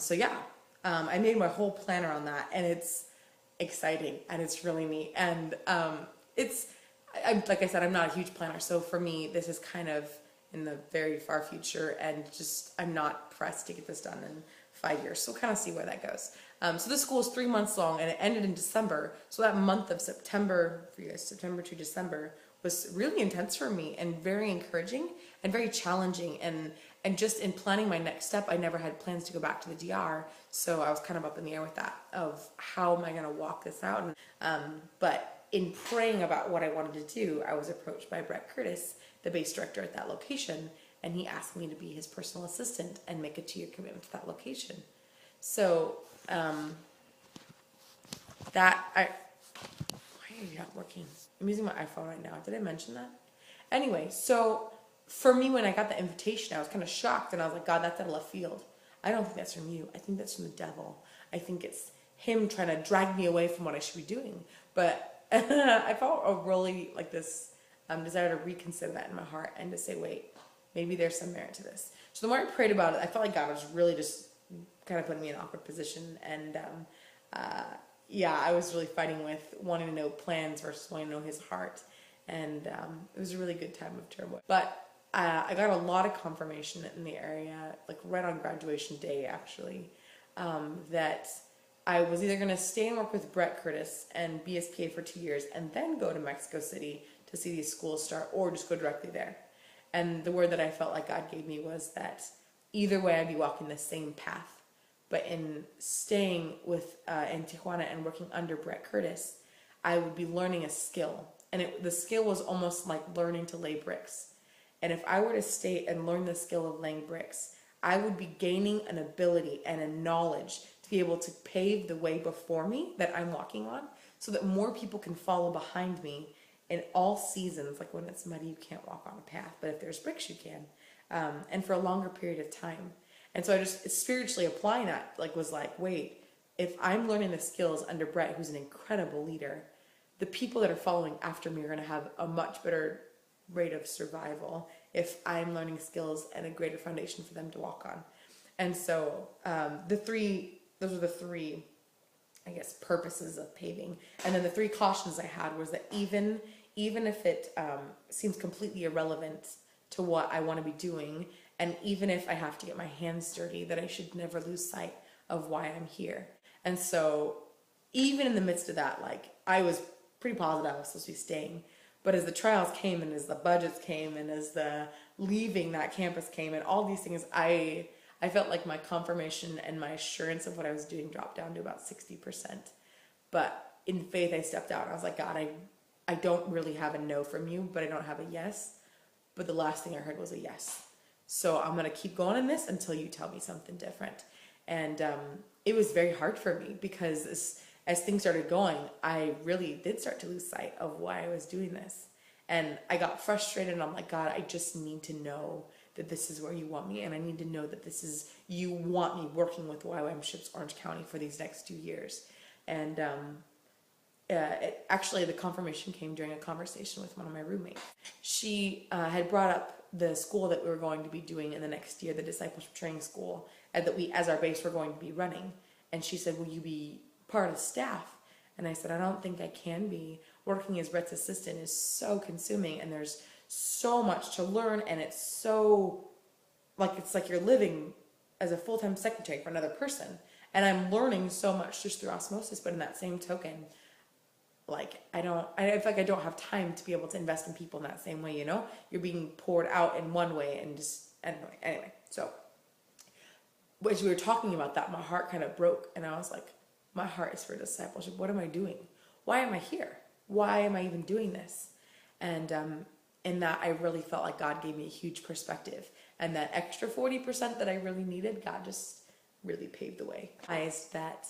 So yeah, I made my whole plan around that, and it's exciting and it's really neat. And like I said, I'm not a huge planner, so for me, this is kind of in the very far future, and just I'm not pressed to get this done in 5 years. So we'll kind of see where that goes. So this school is 3 months long, and it ended in December. So that month of September for you guys, September to December, was really intense for me and very encouraging and very challenging. And just in planning my next step, I never had plans to go back to the DR, so I was kind of up in the air with that, of how am I going to walk this out. But in praying about what I wanted to do, I was approached by Brett Curtis, the base director at that location, and he asked me to be his personal assistant and make a 2-year commitment to that location. So why are you not working? I'm using my iPhone right now. Did I mention that? Anyway, so for me, when I got the invitation, I was kind of shocked, and I was like, God, that's out of left field. I don't think that's from you. I think that's from the devil. I think it's him trying to drag me away from what I should be doing. But I felt a really like this desire to reconsider that in my heart and to say, wait, maybe there's some merit to this. So the more I prayed about it, I felt like God was really just kind of putting me in an awkward position. And yeah, I was really fighting with wanting to know plans versus wanting to know his heart. And it was a really good time of turmoil. But I got a lot of confirmation in the area, like right on graduation day, actually, that I was either going to stay and work with Brett Curtis and be his PA for 2 years and then go to Mexico City to see these schools start, or just go directly there. And the word that I felt like God gave me was that either way I'd be walking the same path. But in staying with in Tijuana and working under Brett Curtis, I would be learning a skill. And the skill was almost like learning to lay bricks. And if I were to stay and learn the skill of laying bricks, I would be gaining an ability and a knowledge to be able to pave the way before me that I'm walking on, so that more people can follow behind me in all seasons. Like when it's muddy, you can't walk on a path, but if there's bricks, you can. And for a longer period of time. And so I just spiritually applying that, was like, wait, if I'm learning the skills under Brett, who's an incredible leader, the people that are following after me are going to have a much better rate of survival if I'm learning skills and a greater foundation for them to walk on. And so those were the three, I guess, purposes of paving. And then the 3 cautions I had was that even if it seems completely irrelevant to what I want to be doing, and even if I have to get my hands dirty, that I should never lose sight of why I'm here. And so even in the midst of that, I was pretty positive I was supposed to be staying. But as the trials came, and as the budgets came, and as the leaving that campus came, and all these things, I felt like my confirmation and my assurance of what I was doing dropped down to about 60%. But in faith, I stepped out. I was like, God, I don't really have a no from you, but I don't have a yes. But the last thing I heard was a yes. So I'm going to keep going in this until you tell me something different. And it was very hard for me, because as things started going, I really did start to lose sight of why I was doing this. And I got frustrated, and I'm like, God, I just need to know that this is where you want me, and I need to know that this is, you want me working with YWAM Orange County for these next 2 years. And actually, the confirmation came during a conversation with one of my roommates. She had brought up the school that we were going to be doing in the next year, the discipleship training school, and that we, as our base, were going to be running. And she said, will you be part of the staff? And I said, I don't think I can be. Working as Brett's assistant is so consuming, and there's so much to learn, and it's so, it's like you're living as a full-time secretary for another person. And I'm learning so much just through osmosis, but in that same token, I feel like I don't have time to be able to invest in people in that same way, You're being poured out in one way, and just, anyway. So, as we were talking about that, my heart kind of broke, and I was like, my heart is for discipleship. What am I doing? Why am I here? Why am I even doing this? And in that, I really felt like God gave me a huge perspective, and that extra 40% that I really needed, God just really paved the way. I realized that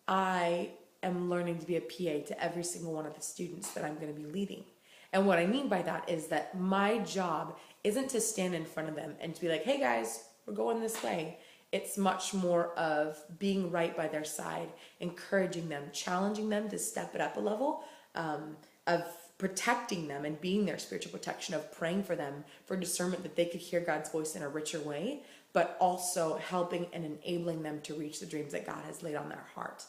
I am learning to be a PA to every single one of the students that I'm going to be leading. And what I mean by that is that my job isn't to stand in front of them and to be like, hey guys, we're going this way. It's much more of being right by their side, encouraging them, challenging them to step it up a level, of protecting them and being their spiritual protection, of praying for them for discernment, that they could hear God's voice in a richer way, but also helping and enabling them to reach the dreams that God has laid on their heart.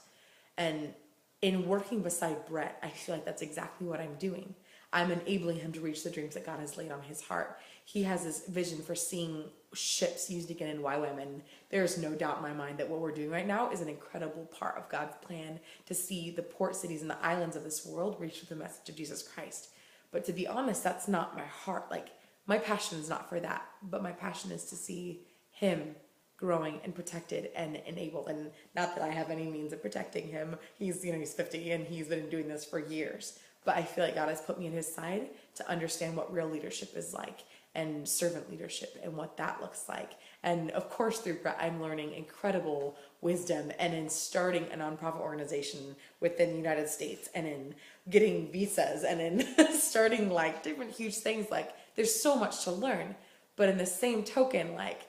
And in working beside Brett, I feel like that's exactly what I'm doing. I'm enabling him to reach the dreams that God has laid on his heart. He has this vision for seeing ships used again in YWAM, and there's no doubt in my mind that what we're doing right now is an incredible part of God's plan to see the port cities and the islands of this world reach with the message of Jesus Christ. But to be honest, that's not my heart. Like, my passion is not for that, but my passion is to see him growing and protected and enabled. And not that I have any means of protecting him. He's 50 and he's been doing this for years. But I feel like God has put me on his side to understand what real leadership is like, and servant leadership and what that looks like. And of course, through Brett, I'm learning incredible wisdom, and in starting a nonprofit organization within the United States, and in getting visas, and in starting like different huge things. Like, there's so much to learn. But in the same token, like,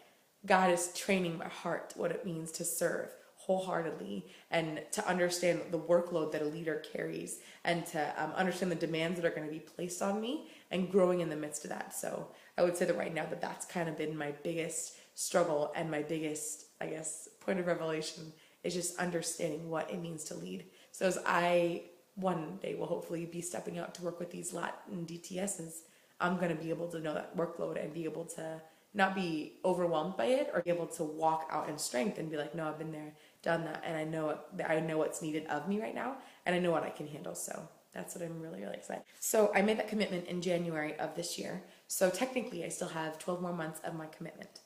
God is training my heart what it means to serve wholeheartedly, and to understand the workload that a leader carries, and to understand the demands that are going to be placed on me, and growing in the midst of that. So I would say that right now that's kind of been my biggest struggle, and my biggest, I guess, point of revelation is just understanding what it means to lead. So as I one day will hopefully be stepping out to work with these Latin DTSs, I'm going to be able to know that workload and be able to not be overwhelmed by it, or be able to walk out in strength and be like, no, I've been there, done that, and I know what's needed of me right now, and I know what I can handle. So that's what I'm really, really excited. So I made that commitment in January of this year. So technically I still have 12 more months of my commitment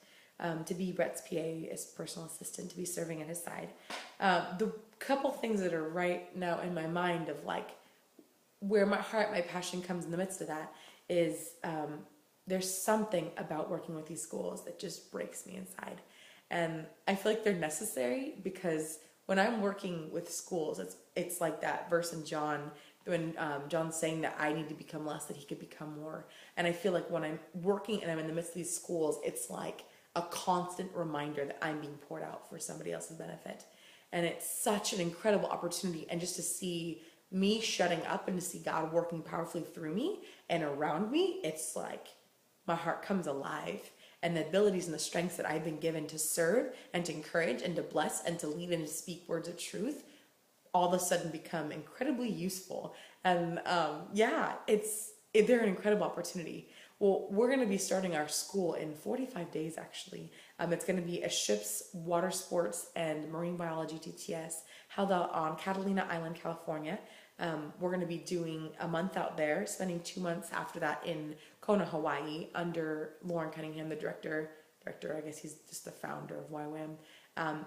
to be Brett's PA as personal assistant, to be serving at his side. The couple things that are right now in my mind of like where my heart, my passion comes in the midst of that is there's something about working with these schools that just breaks me inside. And I feel like they're necessary, because when I'm working with schools, it's like that verse in John, when John's saying that I need to become less, that he could become more. And I feel like when I'm working and I'm in the midst of these schools, it's like a constant reminder that I'm being poured out for somebody else's benefit. And it's such an incredible opportunity. And just to see me shutting up and to see God working powerfully through me and around me, it's like my heart comes alive. And the abilities and the strengths that I've been given to serve and to encourage and to bless and to lead and to speak words of truth all of a sudden become incredibly useful. And they're an incredible opportunity. Well, we're going to be starting our school in 45 days, actually. It's going to be a ship's water sports and marine biology DTS held out on Catalina Island, California. We're going to be doing a month out there, spending 2 months after that in Kona, Hawaii, under Lauren Cunningham, the director, I guess he's just the founder of YWAM.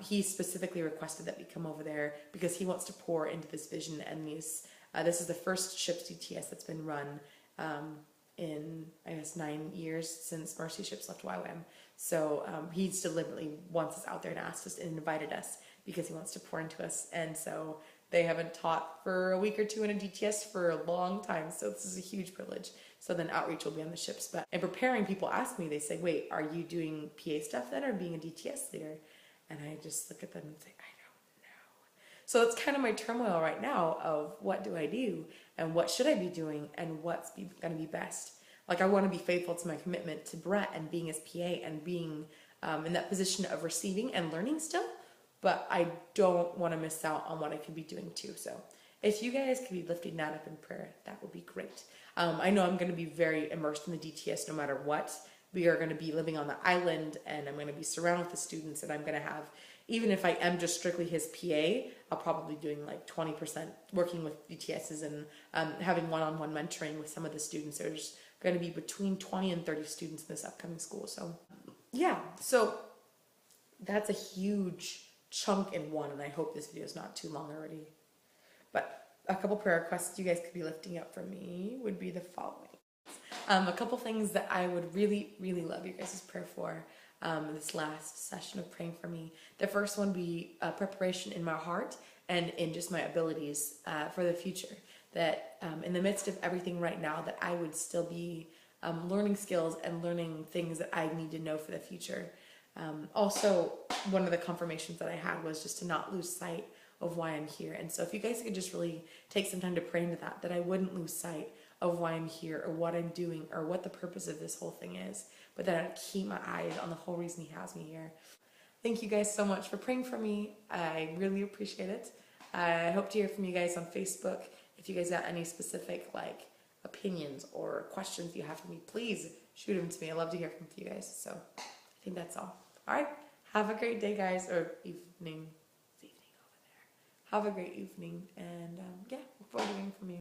He specifically requested that we come over there because he wants to pour into this vision, and this is the first ship's DTS that's been run in, I guess, 9 years since Mercy Ships left YWAM. So he's deliberately wants us out there and asked us and invited us because he wants to pour into us. And so they haven't taught for a week or two in a DTS for a long time, so this is a huge privilege. So then outreach will be on the ships. But in preparing, people ask me, they say, wait, are you doing PA stuff then, or being a DTS leader? And I just look at them and say, I don't know. So it's kind of my turmoil right now of what do I do, and what should I be doing, and what's going to be best. Like, I want to be faithful to my commitment to Brett and being his PA and being in that position of receiving and learning still. But I don't want to miss out on what I could be doing too. So if you guys could be lifting that up in prayer, that would be great. I know I'm going to be very immersed in the DTS no matter what. We are going to be living on the island, and I'm going to be surrounded with the students, and I'm going to have, even if I am just strictly his PA, I'll probably be doing like 20% working with DTSs and having one-on-one mentoring with some of the students. There's going to be between 20 and 30 students in this upcoming school. So yeah, so that's a huge chunk in one, and I hope this video is not too long already. But a couple prayer requests you guys could be lifting up for me would be the following. A couple things that I would really, really love you guys' prayer for this last session of praying for me. The first one would be preparation in my heart and in just my abilities for the future. That in the midst of everything right now, that I would still be learning skills and learning things that I need to know for the future. Also, one of the confirmations that I had was just to not lose sight of why I'm here. And so if you guys could just really take some time to pray into that, that I wouldn't lose sight of why I'm here or what I'm doing or what the purpose of this whole thing is. But then I keep my eyes on the whole reason he has me here. Thank you guys so much for praying for me. I really appreciate it. I hope to hear from you guys on Facebook. If you guys got any specific like opinions or questions you have for me, please shoot them to me. I love to hear from you guys. So I think that's all. All right. Have a great day, guys, or evening. It's evening over there. Have a great evening, and yeah, look forward to hearing from you.